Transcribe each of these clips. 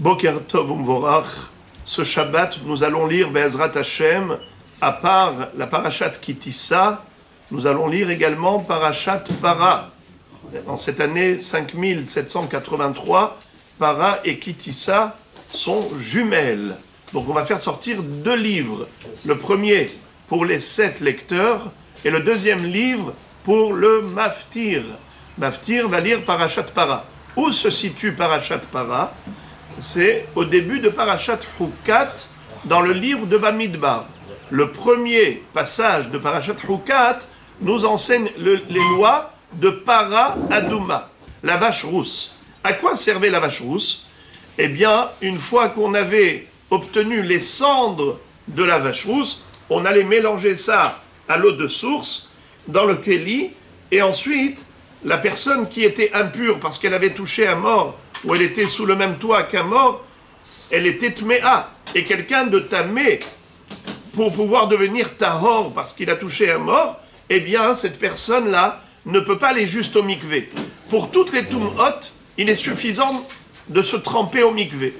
Boker Tov Umvorach. Ce Shabbat, nous allons lire Be'ezrat Hashem, à part la parashat Kitissa, nous allons lire également parashat Para. En cette année 5783, Para et Kitissa sont jumelles. Donc on va faire sortir 2 livres. Le premier pour les 7 lecteurs et le deuxième livre pour le Maftir. Maftir va lire parashat Para. Où se situe parashat Para? C'est au début de parashat Hukat dans le livre de Bamidbar. Le premier passage de parashat Hukat nous enseigne les lois de Para Adouma, la vache rousse. À quoi servait la vache rousse? Eh bien, une fois qu'on avait obtenu les cendres de la vache rousse, on allait mélanger ça à l'eau de source dans le kéli, et ensuite, la personne qui était impure parce qu'elle avait touché un mort, ou elle était sous le même toit qu'un mort, elle était tméa. Et quelqu'un de tamé, pour pouvoir devenir tahor parce qu'il a touché un mort, eh bien, cette personne-là ne peut pas aller juste au mikvé. Pour toutes les tum'ot, il est suffisant de se tremper au mikvé.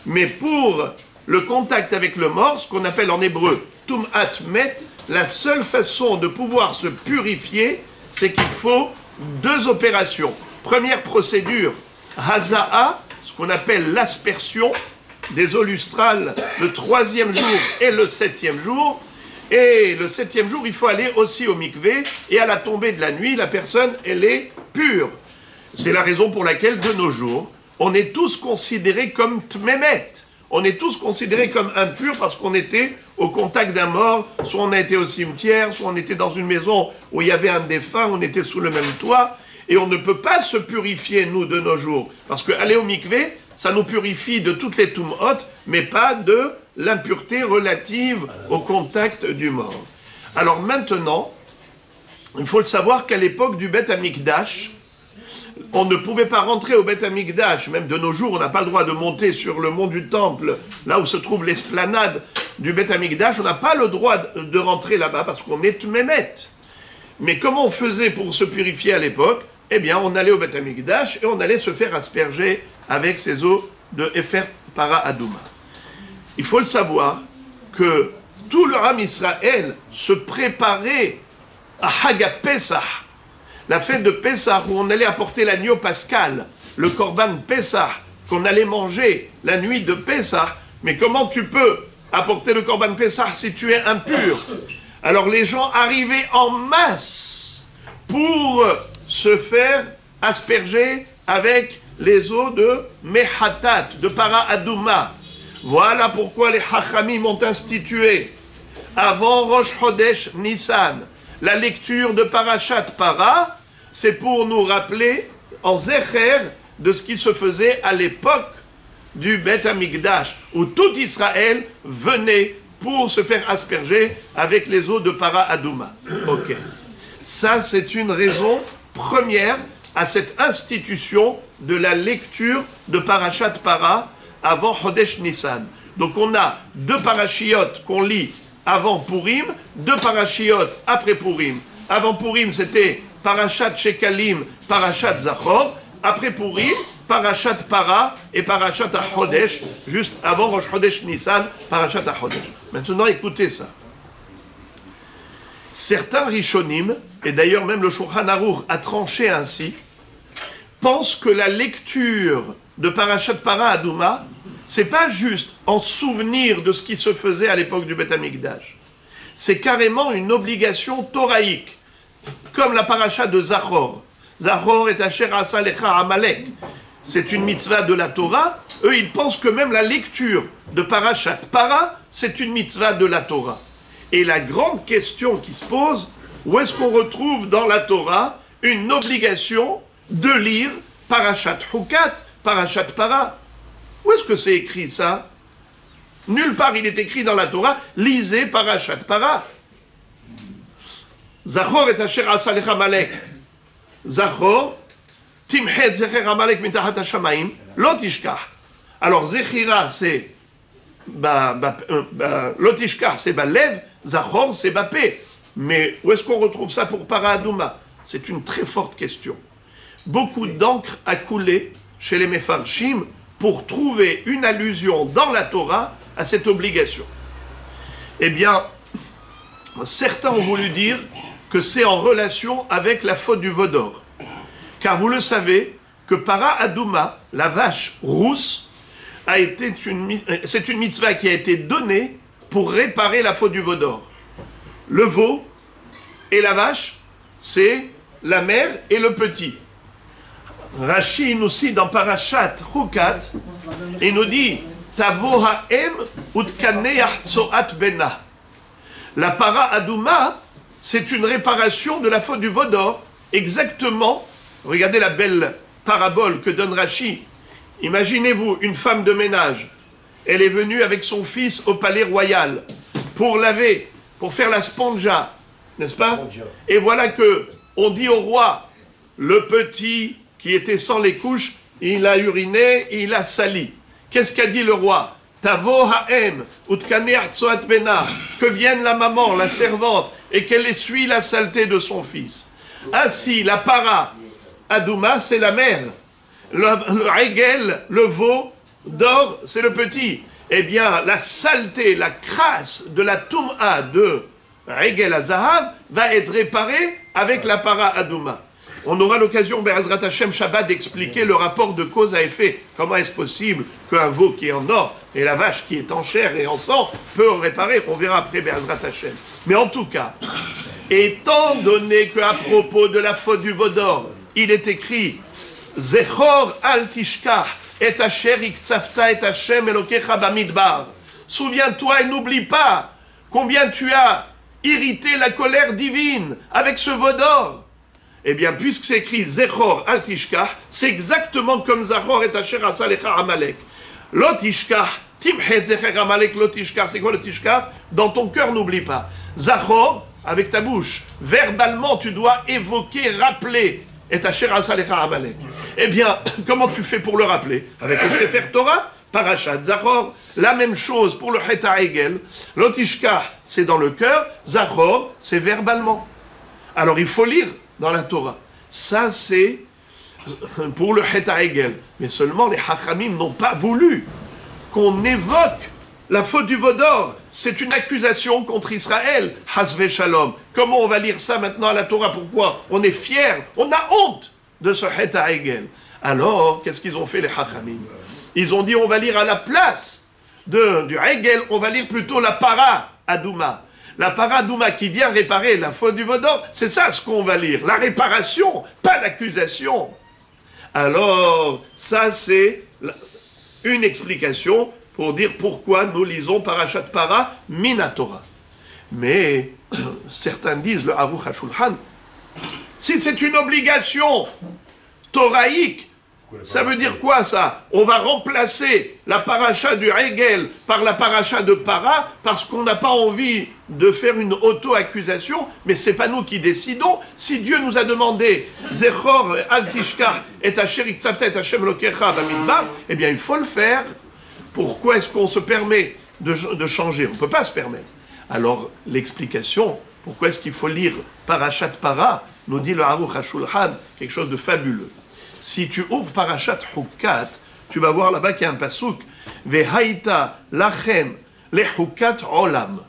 Mais pour le contact avec le mort, ce qu'on appelle en hébreu tum'at met, la seule façon de pouvoir se purifier, c'est qu'il faut 2 opérations. Première procédure, Haza'a, ce qu'on appelle l'aspersion des eaux lustrales le 3e jour et le 7e jour. Et le 7e jour, il faut aller aussi au mikvé, et à la tombée de la nuit, la personne, elle est pure. C'est la raison pour laquelle, de nos jours, on est tous considérés comme tmémet. On est tous considérés comme impurs parce qu'on était au contact d'un mort, soit on a été au cimetière, soit on était dans une maison où il y avait un défunt, on était sous le même toit, et on ne peut pas se purifier, nous, de nos jours. Parce qu'aller au mikvé, ça nous purifie de toutes les tum'ot, mais pas de l'impureté relative au contact du mort. Alors maintenant, il faut le savoir qu'à l'époque du Beth Amikdash, on ne pouvait pas rentrer au Beth Amikdash, même de nos jours, on n'a pas le droit de monter sur le mont du Temple, là où se trouve l'esplanade du Beth Amikdash, on n'a pas le droit de rentrer là-bas parce qu'on est tmémet. Mais comment on faisait pour se purifier à l'époque? Eh bien, on allait au Beth Amikdash et on allait se faire asperger avec ces eaux de Efer Para Adouma. Il faut le savoir que tout le Ham Israël se préparait à Haga Pesach, la fête de Pesach où on allait apporter l'agneau pascal, le Korban Pesach, qu'on allait manger la nuit de Pesach. Mais comment tu peux apporter le Korban Pesach si tu es impur? Alors les gens arrivaient en masse pour se faire asperger avec les eaux de Mehatat, de Para Adouma. Voilà pourquoi les Chachamim ont institué, avant Rosh Chodesh Nissan, la lecture de Parashat Para. C'est pour nous rappeler en Zecher de ce qui se faisait à l'époque du Beth Amikdash, où tout Israël venait pour se faire asperger avec les eaux de Para Adouma. Ok. Ça, c'est une raison première à cette institution de la lecture de Parashat Para avant Chodesh Nissan. Donc on a 2 parachiotes qu'on lit avant Purim, 2 parachiotes après Purim. Avant Purim, c'était Parashat Shekalim, Parashat Zachor. Après Purim, Parashat Para et Parashat HaChodesh, juste avant Rosh Chodesh Nissan, Parashat HaChodesh. Maintenant, écoutez ça. Certains Rishonim, et d'ailleurs même le Shulchan Aruch a tranché ainsi, pensent que la lecture de Parashat Para Adouma, c'est pas juste en souvenir de ce qui se faisait à l'époque du Beth Amikdash. C'est carrément une obligation thoraïque, comme la paracha de Zachor. Zachor et Asher Asa Lecha Amalek. C'est une mitzvah de la Torah. Eux, ils pensent que même la lecture de Parashat Para, c'est une mitzvah de la Torah. Et la grande question qui se pose, où est-ce qu'on retrouve dans la Torah une obligation de lire Parashat Hukat, Parashat Para? Où est-ce que c'est écrit ça? Nulle part il est écrit dans la Torah, lisez Parashat Para. Zachor et Asher Asa Lecha Amalek. Zachor, Timchet Zecher Amalek Mitachat Hashamayim, Lo Tishkach. Alors Zechira c'est Lo Tishkach c'est Balev, Zachor c'est Bapé. Mais où est-ce qu'on retrouve ça pour Para Adouma? C'est une très forte question. Beaucoup d'encre a coulé chez les Mefarshim pour trouver une allusion dans la Torah à cette obligation? Eh bien, certains ont voulu dire que c'est en relation avec la faute du veau d'or. Car vous le savez, que Para Adouma, la vache rousse, c'est une mitzvah qui a été donnée pour réparer la faute du veau d'or. Le veau et la vache, c'est la mère et le petit. Rashi nous cite dans Parashat Chukat, il nous dit Tavo ha'em utkaneach tzoat bena. La Para Adouma, c'est une réparation de la faute du veau d'or. Exactement, regardez la belle parabole que donne Rashi. Imaginez-vous une femme de ménage. Elle est venue avec son fils au palais royal pour laver, pour faire la sponja, n'est-ce pas? Et voilà que on dit au roi, le petit qui était sans les couches, il a uriné, il a sali. Qu'est-ce qu'a dit le roi? Tavo ha'em, utkaneach tzoat bena, que vienne la maman, la servante, et qu'elle essuie la saleté de son fils. Ainsi, la para Adouma, c'est la mère. Le régel, le veau d'or, c'est le petit. Eh bien, la saleté, la crasse de la toum'a de régel à Zahav va être réparée avec la para Adouma. On aura l'occasion, Be'ezrat Hashem Shabbat, d'expliquer le rapport de cause à effet. Comment est-ce possible qu'un veau qui est en or et la vache qui est en chair et en sang peut réparer? On verra après Be'ezrat Hashem. Mais en tout cas, étant donné qu'à propos de la faute du veau d'or, il est écrit Zechor al tishkach et asher iktzavta et Hashem elokecha bamidbar. Souviens-toi et n'oublie pas combien tu as irrité la colère divine avec ce veau d'or. Eh bien, puisque c'est écrit Zechor al tishkach, c'est exactement comme Zachor et asher asa lecha Amalek. Lo tishkach, timchet zecher Amalek lo tishkach. C'est quoi le tishkach? Dans ton cœur, n'oublie pas. Zachor, avec ta bouche. Verbalement, tu dois évoquer, rappeler. Et ta chère Asalecha Amalek. Eh bien, comment tu fais pour le rappeler? Avec le Sefer Torah, Parashat Zachor. La même chose pour le Het HaEgel. L'Otishka, c'est dans le cœur. Zachor, c'est verbalement. Alors, il faut lire dans la Torah. Ça, c'est pour le Het HaEgel. Mais seulement les Hachamim n'ont pas voulu qu'on évoque la faute du veau d'or. C'est une accusation contre Israël. Hasve Shalom. Comment on va lire ça maintenant à la Torah? Pourquoi? On est fiers, on a honte de ce Het HaEgel. Alors, qu'est-ce qu'ils ont fait les Hachamim? Ils ont dit on va lire à la place du Hegel, on va lire plutôt la Para Adouma. La Para Adouma qui vient réparer la faute du veau d'or, c'est ça ce qu'on va lire. La réparation, pas l'accusation. Alors, ça c'est une explication pour dire pourquoi nous lisons Parashat Para Minatora. Mais certains disent, le Aruch HaShulchan, si c'est une obligation toraïque, ça veut dire quoi ça? On va remplacer la paracha du Hegel par la paracha de Para parce qu'on n'a pas envie de faire une auto-accusation, mais c'est pas nous qui décidons. Si Dieu nous a demandé Zechor al tishkach et asher iktzavta et Hashem lokecha bamidbar, eh bien il faut le faire. Pourquoi est-ce qu'on se permet de changer? On ne peut pas se permettre. Alors, l'explication, pourquoi est-ce qu'il faut lire Parashat Para, nous dit le Aruch HaShulchan, quelque chose de fabuleux. Si tu ouvres Parashat Chukat, tu vas voir là-bas qu'il y a un pasouk, Vehaïta lachem lechukat olam.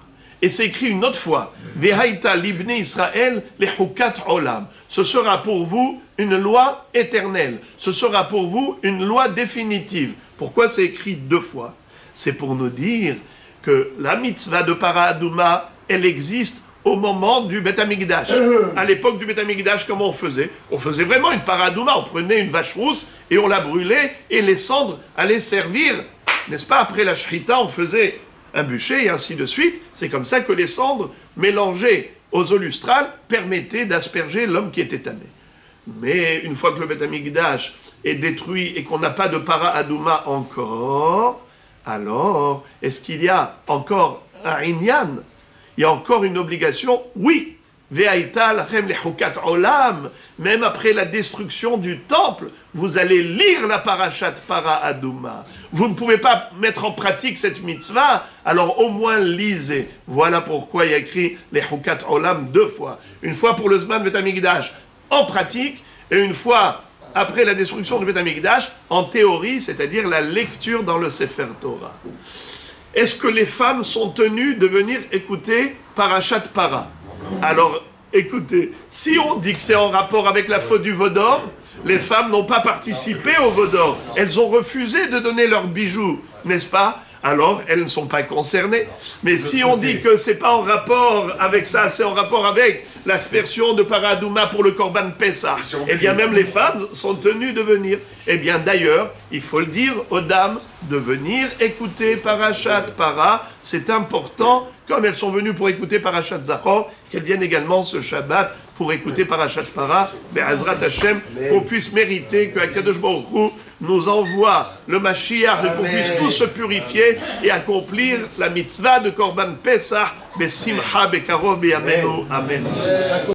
Et c'est écrit une autre fois, Vehaïta libne Israël lechukat olam. Ce sera pour vous une loi éternelle. Ce sera pour vous une loi définitive. Pourquoi c'est écrit deux fois? C'est pour nous dire que la mitzvah de Para Adouma, elle existe au moment du Beth Amikdash. À l'époque du Beth Amikdash, comment on faisait? On faisait vraiment une Para Adouma. On prenait une vache rousse et on la brûlait et les cendres allaient servir, n'est-ce pas? Après la shrita, on faisait un bûcher et ainsi de suite. C'est comme ça que les cendres mélangées aux eaux lustrales permettaient d'asperger l'homme qui était tamé. Mais une fois que le Beth Amikdash est détruit et qu'on n'a pas de Para Adouma encore, alors est-ce qu'il y a encore un Inyan? Il y a encore une obligation? Oui. Ve'aïta lachem lechukat olam. Même après la destruction du temple, vous allez lire la parashat Para Adouma. Vous ne pouvez pas mettre en pratique cette mitzvah, alors au moins lisez. Voilà pourquoi il y a écrit lechukat olam deux fois. Une fois pour le Zman Beth Amikdash en pratique, et une fois après la destruction du Beth Amikdash, en théorie, c'est-à-dire la lecture dans le Sefer Torah. Est-ce que les femmes sont tenues de venir écouter Parashat Para? Alors, écoutez, si on dit que c'est en rapport avec la faute du veau d'or, les femmes n'ont pas participé au veau d'or. Elles ont refusé de donner leurs bijoux, n'est-ce pas? Alors, elles ne sont pas concernées. Mais si on dit que c'est pas en rapport avec ça, c'est en rapport avec l'aspersion de Paradouma pour le Korban Pessah, eh bien même les femmes sont tenues de venir. Eh bien d'ailleurs, il faut le dire aux dames de venir écouter Parashat Para. C'est important, comme elles sont venues pour écouter Parashat Zachor, qu'elles viennent également ce Shabbat pour écouter Parashat Para. Be'ezrat Hashem, qu'on puisse mériter que Akadosh Baruch Hu nous envoie le Mashiach et qu'on puisse tous se purifier et accomplir la mitzvah de Korban Pesach, Besimcha, Bekarov, Beyamenu. Amen.